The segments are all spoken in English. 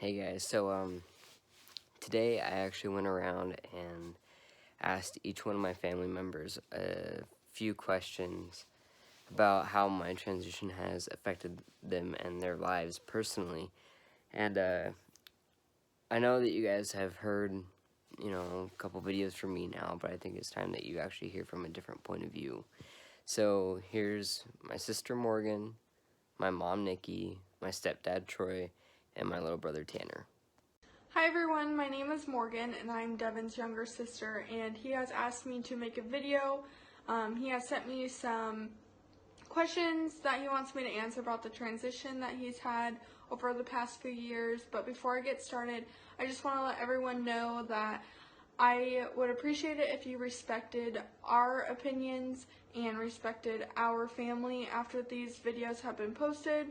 Hey guys, today I actually went around and asked each one of my family members a few questions about how my transition has affected them and their lives personally. And I know that you guys have heard, a couple videos from me now, but I think it's time that you actually hear from a different point of view. So here's my sister Morgan, my mom Nikki, my stepdad Troy, and my little brother Tanner. Hi everyone, my name is Morgan and I'm Devin's younger sister, and he has asked me to make a video. He has sent me some questions that he wants me to answer about the transition that he's had over the past few years. But before I get started, I just want to let everyone know that I would appreciate it if you respected our opinions and respected our family after these videos have been posted,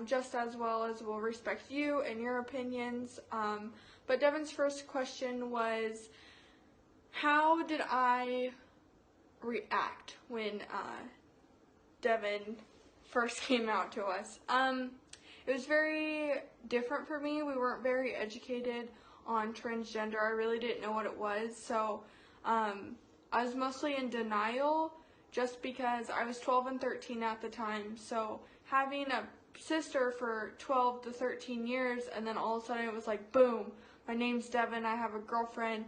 just as well as we'll respect you and your opinions. But Devin's first question was, how did I react when Devin first came out to us? It was very different for me. We weren't very educated on transgender. I really didn't know what it was, so I was mostly in denial just because I was 12 and 13 at the time. So having a sister for 12 to 13 years, and then all of a sudden it was like, boom, my name's Devin, I have a girlfriend,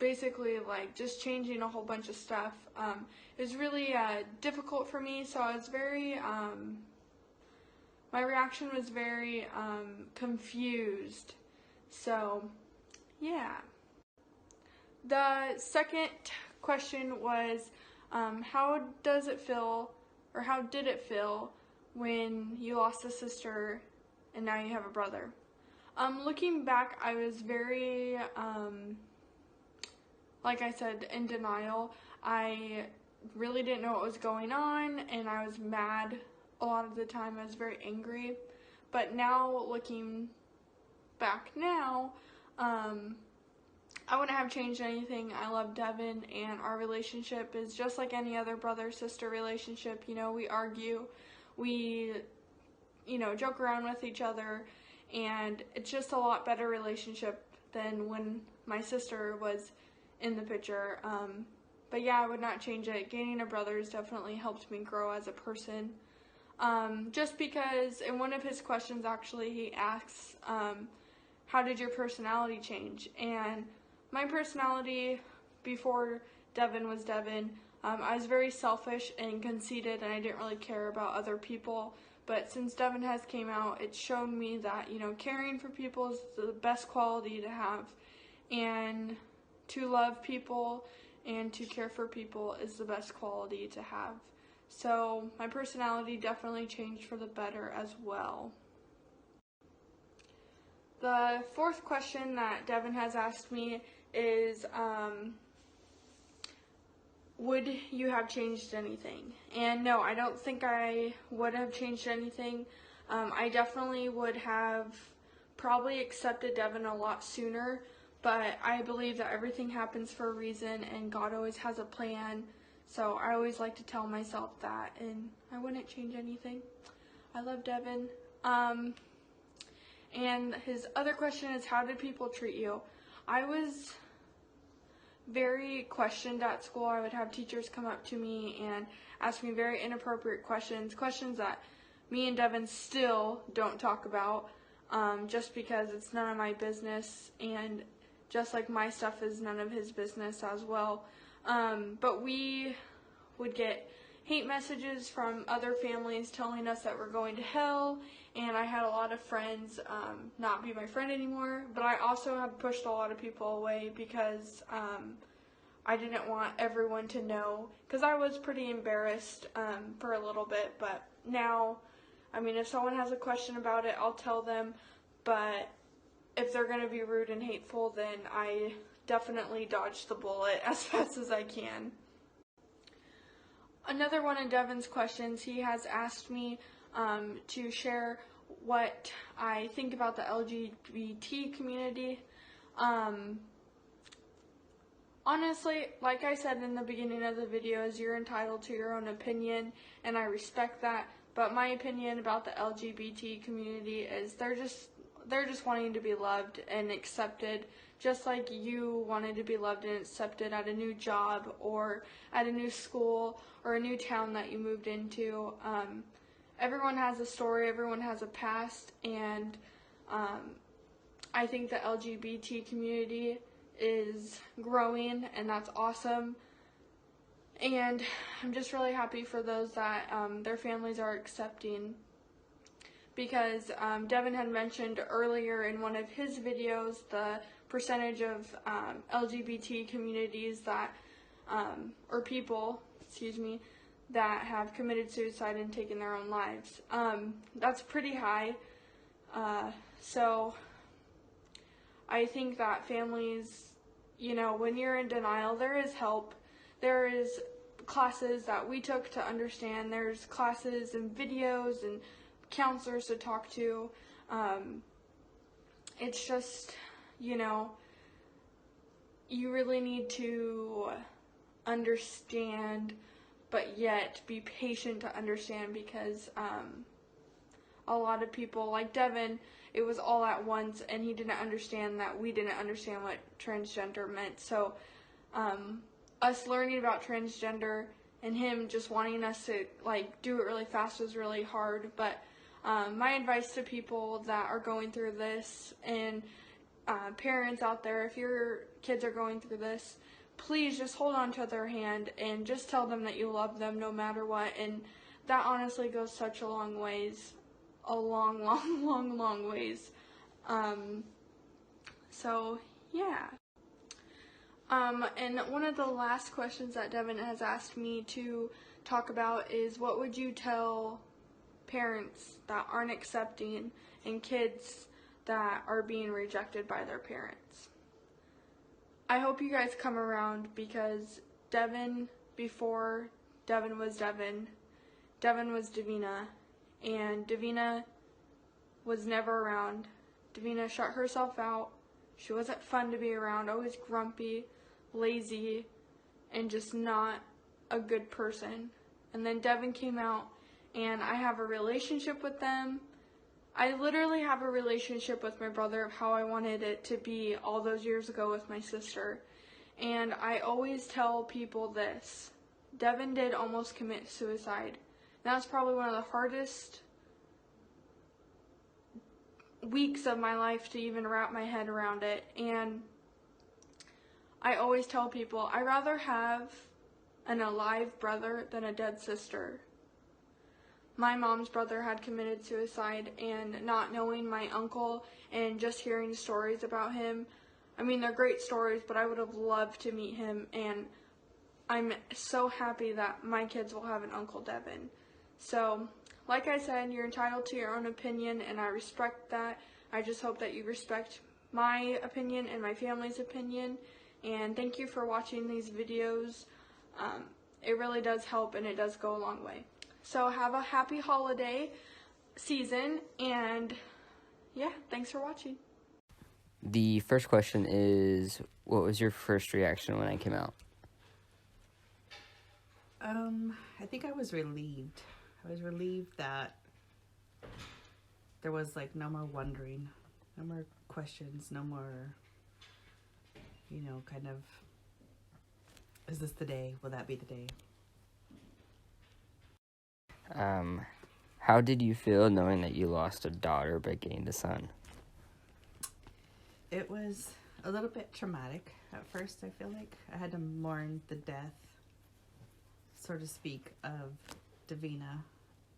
basically like just changing a whole bunch of stuff. It was really difficult for me, so I was very, my reaction was very confused. So, yeah. The second question was, how does it feel, or how did it feel when you lost a sister and now you have a brother? Looking back, I was very, like I said, in denial. I really didn't know what was going on, and I was mad a lot of the time. I was very angry. But now, looking back now, I wouldn't have changed anything. I love Devin, and our relationship is just like any other brother-sister relationship. You know, we argue, we, joke around with each other, and it's just a lot better relationship than when my sister was in the picture. But yeah, I would not change it. Gaining a brother has definitely helped me grow as a person. Just because in one of his questions, actually, he asks, how did your personality change? And my personality before Devin was Devin, I was very selfish and conceited, and I didn't really care about other people. But since Devin has came out, it's shown me that, caring for people is the best quality to have. And to love people and to care for people is the best quality to have. So my personality definitely changed for the better as well. The fourth question that Devin has asked me is, would you have changed anything? And no, I don't think I would have changed anything. I definitely would have probably accepted Devin a lot sooner, but I believe that everything happens for a reason and God always has a plan. So I always like to tell myself that, and I wouldn't change anything. I love Devin. And his other question is, how did people treat you? I was very questioned at school. I would have teachers come up to me and ask me very inappropriate questions that me and Devin still don't talk about, just because it's none of my business, and just like my stuff is none of his business as well. But we would get hate messages from other families telling us that we're going to hell, and I had a lot of friends not be my friend anymore. But I also have pushed a lot of people away because I didn't want everyone to know, because I was pretty embarrassed for a little bit. But now, if someone has a question about it, I'll tell them. But if they're going to be rude and hateful, then I definitely dodge the bullet as fast as I can. Another one of Devin's questions, he has asked me to share what I think about the LGBT community. Honestly, like I said in the beginning of the videos, you're entitled to your own opinion, and I respect that, But my opinion about the LGBT community is they're just wanting to be loved and accepted, just like you wanted to be loved and accepted at a new job or at a new school or a new town that you moved into. Everyone has a story, everyone has a past, and I think the LGBT community is growing, and that's awesome. And I'm just really happy for those that their families are accepting, because Devin had mentioned earlier in one of his videos the percentage of LGBT communities that, or people, that have committed suicide and taken their own lives. That's pretty high. So I think that families, when you're in denial, there is help. There is classes that we took to understand. There's classes and videos and counselors to talk to. It's just, you really need to understand, but yet be patient to understand, because a lot of people, like Devin, it was all at once, and he didn't understand that we didn't understand what transgender meant. So us learning about transgender and him just wanting us to do it really fast was really hard. But my advice to people that are going through this, and parents out there, if your kids are going through this, please just hold on to their hand and just tell them that you love them no matter what. And that honestly goes such a long ways. A long, long, long, long ways. So, yeah. And one of the last questions that Devin has asked me to talk about is, what would you tell parents that aren't accepting and kids that are being rejected by their parents? I hope you guys come around, because Devin, before Devin was Devin was Davina, and Davina was never around. Davina shut herself out. She wasn't fun to be around, always grumpy, lazy, and just not a good person. And then Devin came out, and I have a relationship with them. I literally have a relationship with my brother of how I wanted it to be all those years ago with my sister. And I always tell people this: Devin did almost commit suicide. That was probably one of the hardest weeks of my life to even wrap my head around it. And I always tell people, I'd rather have an alive brother than a dead sister. My mom's brother had committed suicide, and not knowing my uncle and just hearing stories about him, I mean, they're great stories, but I would have loved to meet him, and I'm so happy that my kids will have an Uncle Devin. So, like I said, you're entitled to your own opinion, and I respect that. I just hope that you respect my opinion and my family's opinion, and thank you for watching these videos. It really does help, and it does go a long way. So have a happy holiday season, and yeah, thanks for watching. The first question is, what was your first reaction when I came out? I think I was relieved. I was relieved that there was no more wondering, no more questions, no more, kind of, is this the day? Will that be the day? How did you feel knowing that you lost a daughter but gained a son? It was a little bit traumatic at first. I feel like I had to mourn the death, so to speak, of Davina,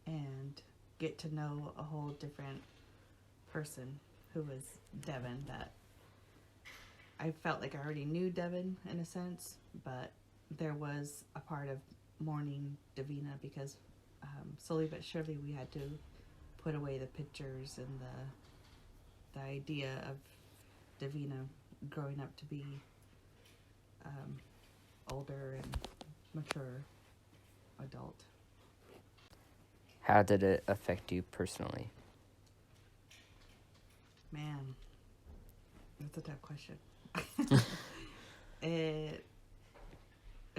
and get to know a whole different person who was Devin. That I felt like I already knew Devin in a sense, but there was a part of mourning Davina, because slowly but surely we had to put away the pictures and the idea of Davina growing up to be older and mature adult. How did it affect you personally? Man, that's a tough question. It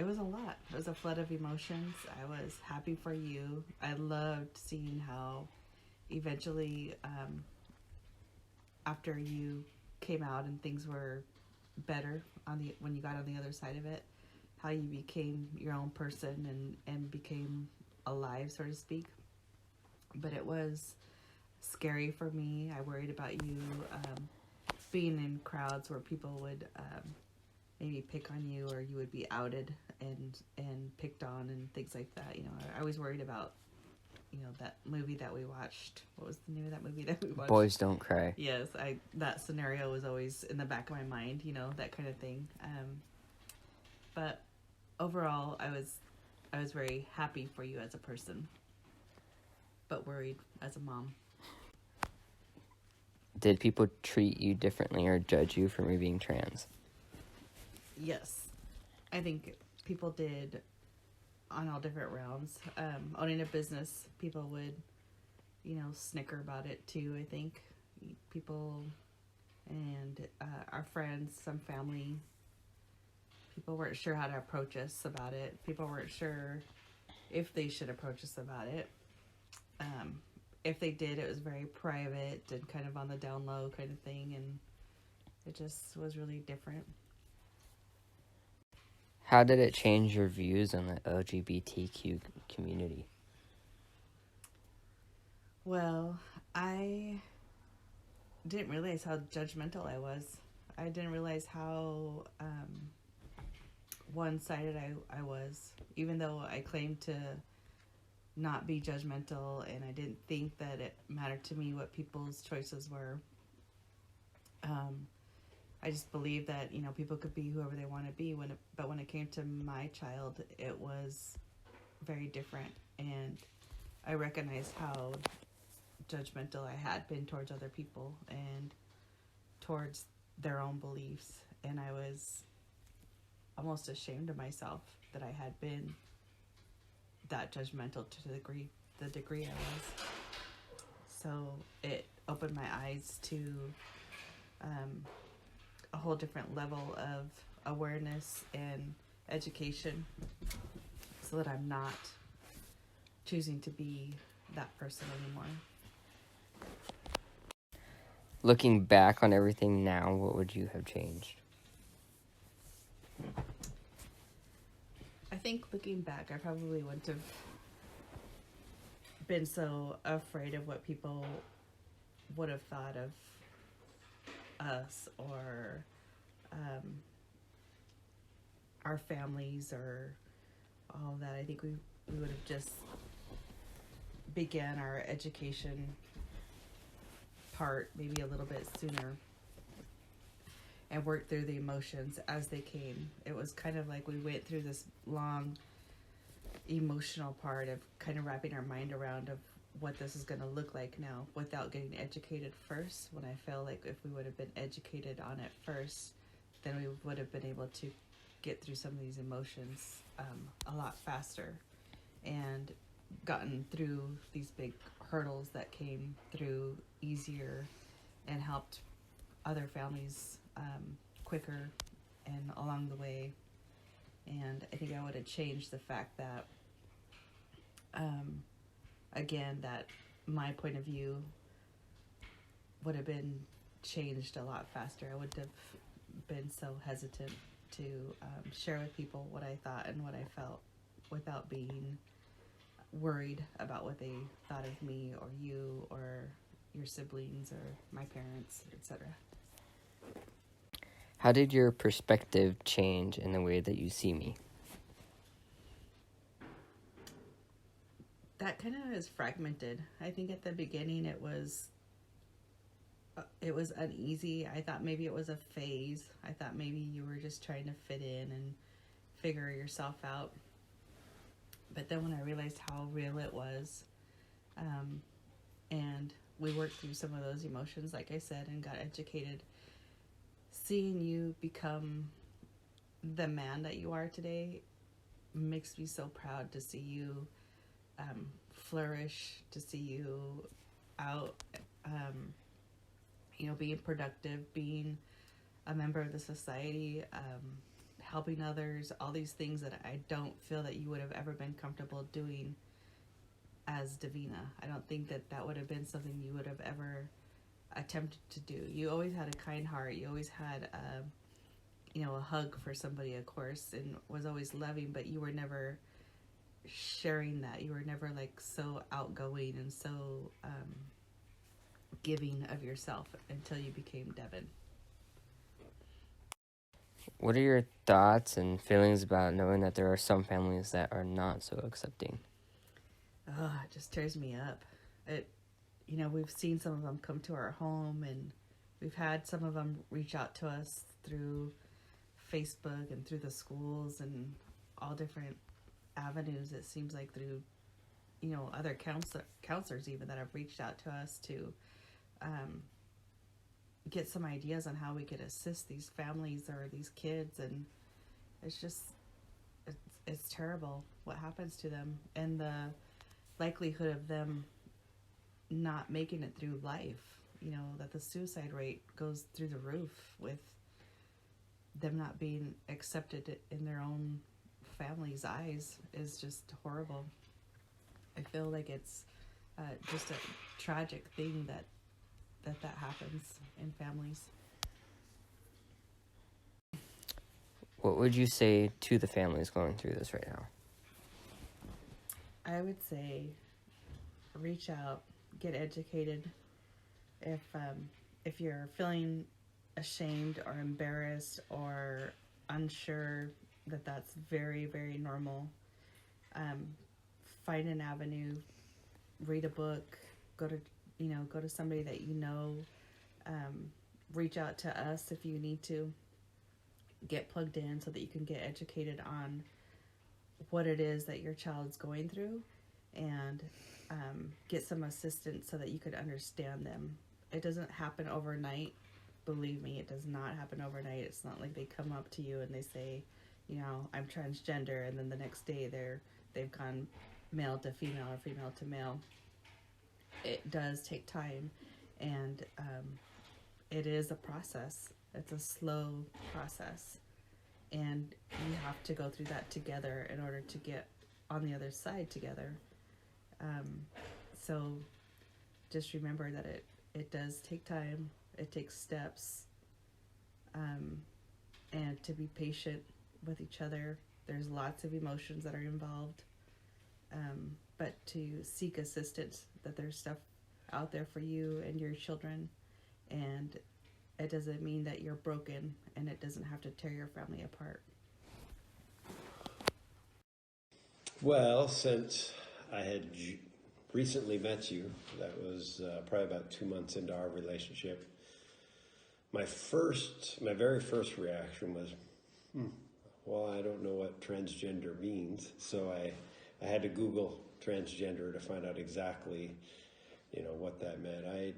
was a lot. It was a flood of emotions. I was happy for you. I loved seeing how eventually, after you came out and things were better when you got on the other side of it, how you became your own person and became alive, so to speak. But it was scary for me. I worried about you being in crowds where people would maybe pick on you, or you would be outed and picked on and things like that. You know, I was worried about, you know, that movie that we watched. What was the name of that movie that we watched? Boys Don't Cry. Yes, that scenario was always in the back of my mind, you know, that kind of thing. But overall, I was very happy for you as a person, but worried as a mom. Did people treat you differently or judge you for me being trans? Yes, I think people did on all different rounds. Owning a business, people would, you know, snicker about it too, I think. People and our friends, some family, people weren't sure how to approach us about it. People weren't sure if they should approach us about it. If they did, it was very private and kind of on the down low kind of thing, and it just was really different. How did it change your views on the LGBTQ community? Well, I didn't realize how judgmental I was. I didn't realize how one-sided I was, even though I claimed to not be judgmental, and I didn't think that it mattered to me what people's choices were. I just believed that, you know, people could be whoever they want to be. But when it came to my child, it was very different, and I recognized how judgmental I had been towards other people and towards their own beliefs, and I was almost ashamed of myself that I had been that judgmental to the degree I was. So it opened my eyes to a whole different level of awareness and education, so that I'm not choosing to be that person anymore. Looking back on everything now, what would you have changed? I think looking back, I probably wouldn't have been so afraid of what people would have thought of us, or our families, or all of that. I think we would have just began our education part maybe a little bit sooner and worked through the emotions as they came. It was kind of like we went through this long emotional part of kind of wrapping our mind around of what this is going to look like now without getting educated first, when I feel like if we would have been educated on it first, then we would have been able to get through some of these emotions a lot faster and gotten through these big hurdles that came through easier and helped other families quicker and along the way. And I think I would have changed the fact that again, that my point of view would have been changed a lot faster. I wouldn't have been so hesitant to share with people what I thought and what I felt without being worried about what they thought of me or you or your siblings or my parents, etc. How did your perspective change in the way that you see me? That kind of is fragmented. I think at the beginning it was uneasy. I thought maybe it was a phase. I thought maybe you were just trying to fit in and figure yourself out. But then when I realized how real it was, and we worked through some of those emotions, like I said, and got educated, seeing you become the man that you are today makes me so proud to see you flourish, to see you out, being productive, being a member of the society, helping others, all these things that I don't feel that you would have ever been comfortable doing as Davina. I don't think that that would have been something you would have ever attempted to do. You always had a kind heart. You always had a hug for somebody, of course, and was always loving, but you were never sharing that. You were never like so outgoing and so giving of yourself until you became Devin. What are your thoughts and feelings about knowing that there are some families that are not so accepting? Oh, it just tears me up. We've seen some of them come to our home, and we've had some of them reach out to us through Facebook and through the schools and all different avenues. It seems like through, other counselors even that have reached out to us to get some ideas on how we could assist these families or these kids. And it's terrible what happens to them, and the likelihood of them not making it through life, that the suicide rate goes through the roof with them not being accepted in their own family's eyes is just horrible. I feel like it's just a tragic thing that happens in families. What would you say to the families going through this right now? I would say reach out, get educated. If you're feeling ashamed or embarrassed or unsure, that's very, very normal. Find an avenue, read a book, go to somebody that you know. Reach out to us if you need to. Get plugged in so that you can get educated on what it is that your child's going through, and get some assistance so that you could understand them. It doesn't happen overnight. Believe me, it does not happen overnight. It's not like they come up to you and they say, I'm transgender, and then the next day they've gone male to female or female to male. It does take time, and it is a process. It's a slow process, and you have to go through that together in order to get on the other side together. So just remember that it does take time. It takes steps, and to be patient with each other. There's lots of emotions that are involved, but to seek assistance, that there's stuff out there for you and your children, and it doesn't mean that you're broken, and it doesn't have to tear your family apart. Well, since I had recently met you, that was probably about 2 months into our relationship, my very first reaction was, well, I don't know what transgender means. So I had to Google transgender to find out exactly, what that meant. I,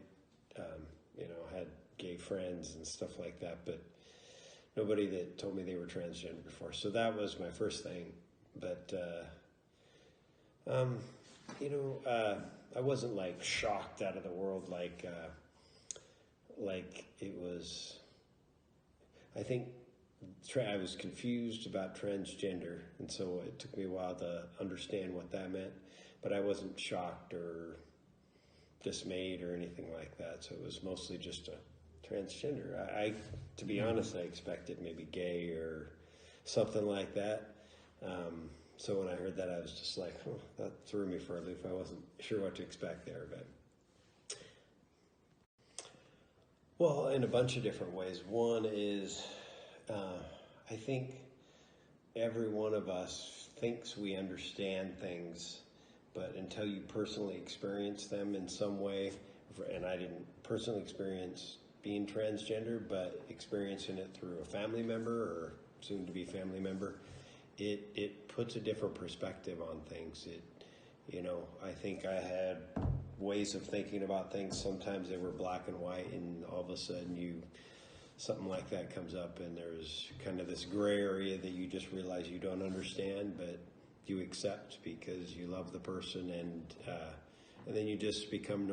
had gay friends and stuff like that, but nobody that told me they were transgender before. So that was my first thing. But, I wasn't like shocked out of the world like it was. I think I was confused about transgender, and so it took me a while to understand what that meant, but I wasn't shocked or dismayed or anything like that. So it was mostly just a transgender. I to be honest, I expected maybe gay or something like that. So when I heard that, I was just like, that threw me for a loop. I wasn't sure what to expect there, but well, in a bunch of different ways. One is, I think every one of us thinks we understand things, but until you personally experience them in some way, and I didn't personally experience being transgender, but experiencing it through a family member or soon to be family member, it puts a different perspective on things. I think I had ways of thinking about things. Sometimes they were black and white, and all of a sudden something like that comes up, and there's kind of this gray area that you just realize you don't understand, but you accept because you love the person, and and then you just become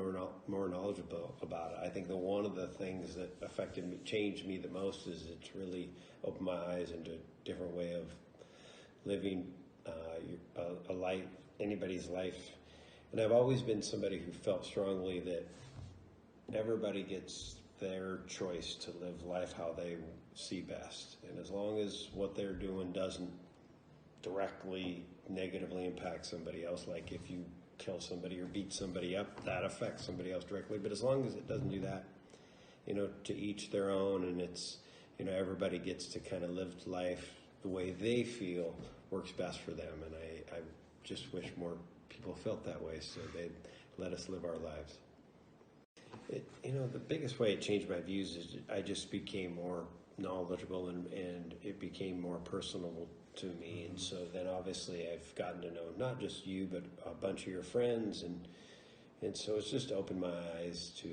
more knowledgeable about it. I think one of the things that affected me, changed me the most, is it's really opened my eyes into a different way of living a life, anybody's life. And I've always been somebody who felt strongly that everybody gets their choice to live life how they see best. And as long as what they're doing doesn't directly negatively impact somebody else, like if you kill somebody or beat somebody up, that affects somebody else directly. But as long as it doesn't do that, to each their own, and it's, everybody gets to kind of live life the way they feel works best for them. And I just wish more people felt that way, so they'd let us live our lives. The biggest way it changed my views is I just became more knowledgeable, and it became more personal to me. And so then obviously I've gotten to know not just you, but a bunch of your friends, and so it's just opened my eyes to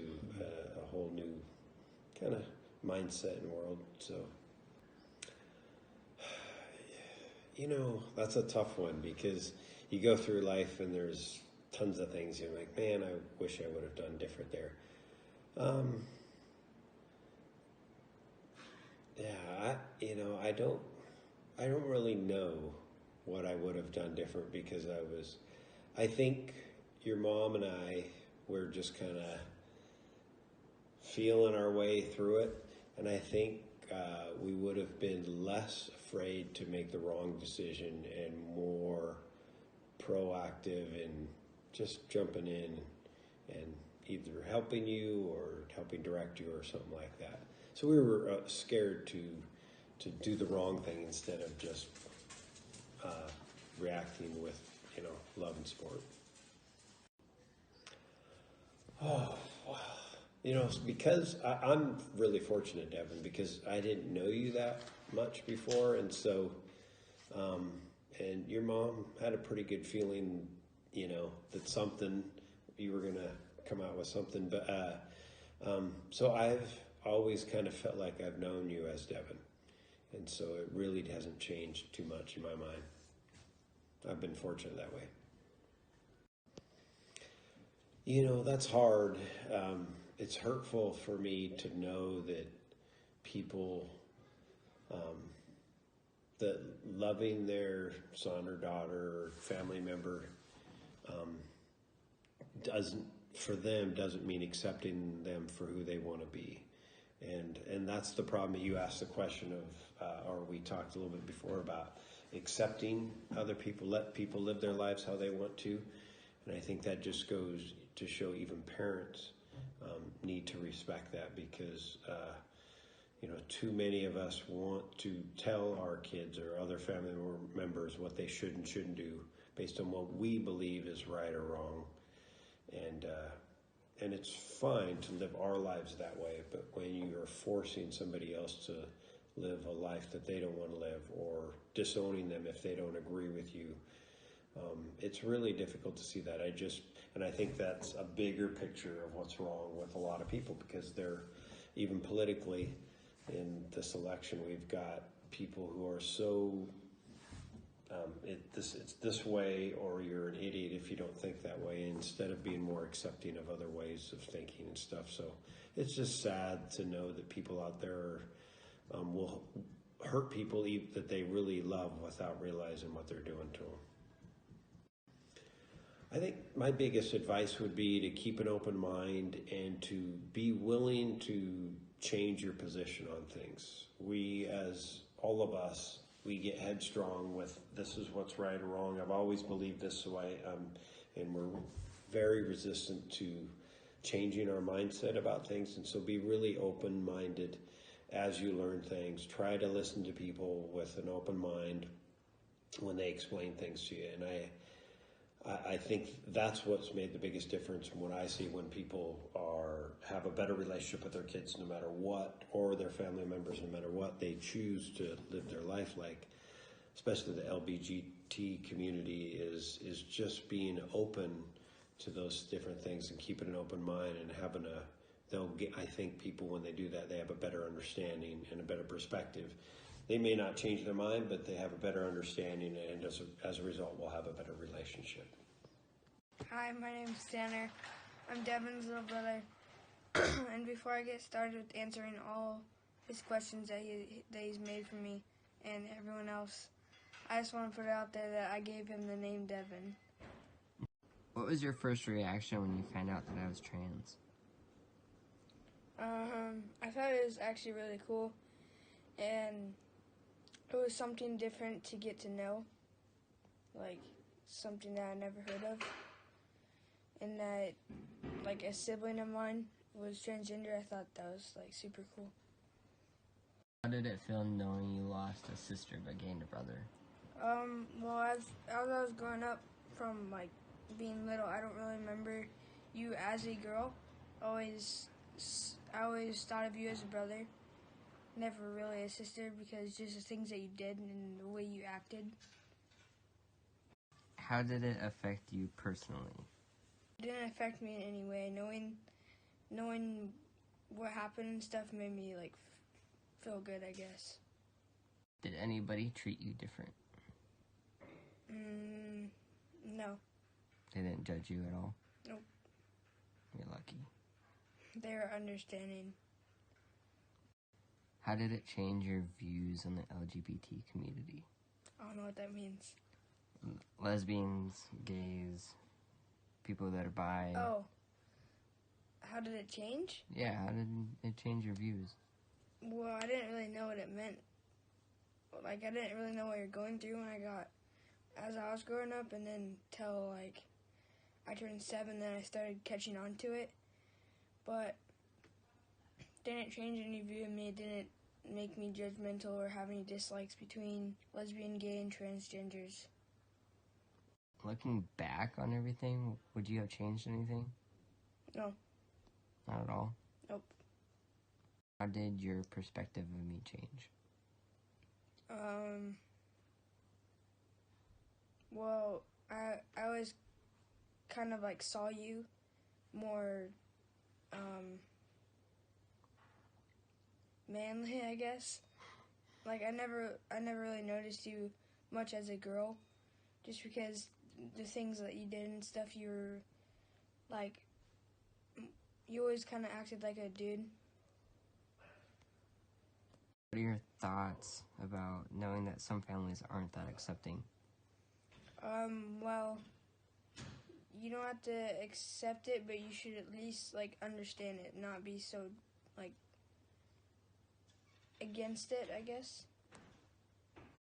a whole new kind of mindset and world. So that's a tough one, because you go through life and there's tons of things you're like, man, I wish I would have done different there. I don't really know what I would have done different, because I think your mom and I were just kind of feeling our way through it. And I think we would have been less afraid to make the wrong decision and more proactive in just jumping in and either helping you or helping direct you or something like that. So we were scared to do the wrong thing instead of just reacting with, love and support. Oh, wow. Because I'm really fortunate, Devin, because I didn't know you that much before. And so, and your mom had a pretty good feeling, that you were going to come out with something. But, so I've always kind of felt like I've known you as Devin. And so it really hasn't changed too much in my mind. I've been fortunate that way. That's hard. It's hurtful for me to know that people, that loving their son or daughter or family member doesn't mean accepting them for who they want to be. And that's the problem. You asked the question of, or we talked a little bit before about accepting other people, let people live their lives how they want to. And I think that just goes to show even parents need to respect that, because, too many of us want to tell our kids or other family members what they should and shouldn't do based on what we believe is right or wrong. And it's fine to live our lives that way, but when you are forcing somebody else to live a life that they don't want to live, or disowning them if they don't agree with you, it's really difficult to see that. I think that's a bigger picture of what's wrong with a lot of people, because they're, even politically in this election, we've got people who are so, it's this way, or you're an idiot if you don't think that way, instead of being more accepting of other ways of thinking and stuff. So it's just sad to know that people out there will hurt people that they really love without realizing what they're doing to them. I think my biggest advice would be to keep an open mind and to be willing to change your position on things. All of us, we get headstrong with this is what's right or wrong. I've always believed this way, and we're very resistant to changing our mindset about things. And so be really open-minded as you learn things. Try to listen to people with an open mind when they explain things to you. And I think that's what's made the biggest difference from what I see when people have a better relationship with their kids no matter what, or their family members no matter what they choose to live their life like. Especially the LGBT community is just being open to those different things and keeping an open mind and I think people, when they do that, they have a better understanding and a better perspective. They may not change their mind, but they have a better understanding, and as a result, will have a better relationship. Hi, my name's Tanner. I'm Devin's little brother. And before I get started with answering all his questions that he's made for me and everyone else, I just want to put it out there that I gave him the name Devin. What was your first reaction when you found out that I was trans? I thought it was actually really cool, and it was something different to get to know, like something that I never heard of, and that like a sibling of mine was transgender. I thought that was like super cool. How did it feel knowing you lost a sister but gained a brother? Well, as I was growing up from like being little, I don't really remember you as a girl. I always thought of you as a brother, never really a sister, because just the things that you did and the way you acted. How did it affect you personally? It didn't affect me in any way. Knowing what happened and stuff made me like feel good, I guess. Did anybody treat you different? No, They didn't judge you at all? Nope. You're lucky. they were understanding. How did it change your views on the LGBT community? I don't know what that means. Lesbians, gays, people that are bi. Oh, how did it change? Yeah, how did it change your views? Well, I didn't really know what it meant. Like, I didn't really know what you're going through as I was growing up, and then till, like, I turned 7, then I started catching on to it. But didn't change any view of me. It didn't make me judgmental or have any dislikes between lesbian, gay, and transgenders. Looking back on everything, would you have changed anything? No. Not at all? Nope. How did your perspective of me change? Well, I always kind of like saw you more manly, I guess. Like I never really noticed you much as a girl, just because the things that you did and stuff, you always kind of acted like a dude. What are your thoughts about knowing that some families aren't that accepting? Well, you don't have to accept it, but you should at least like understand it, not be so like against it, I guess.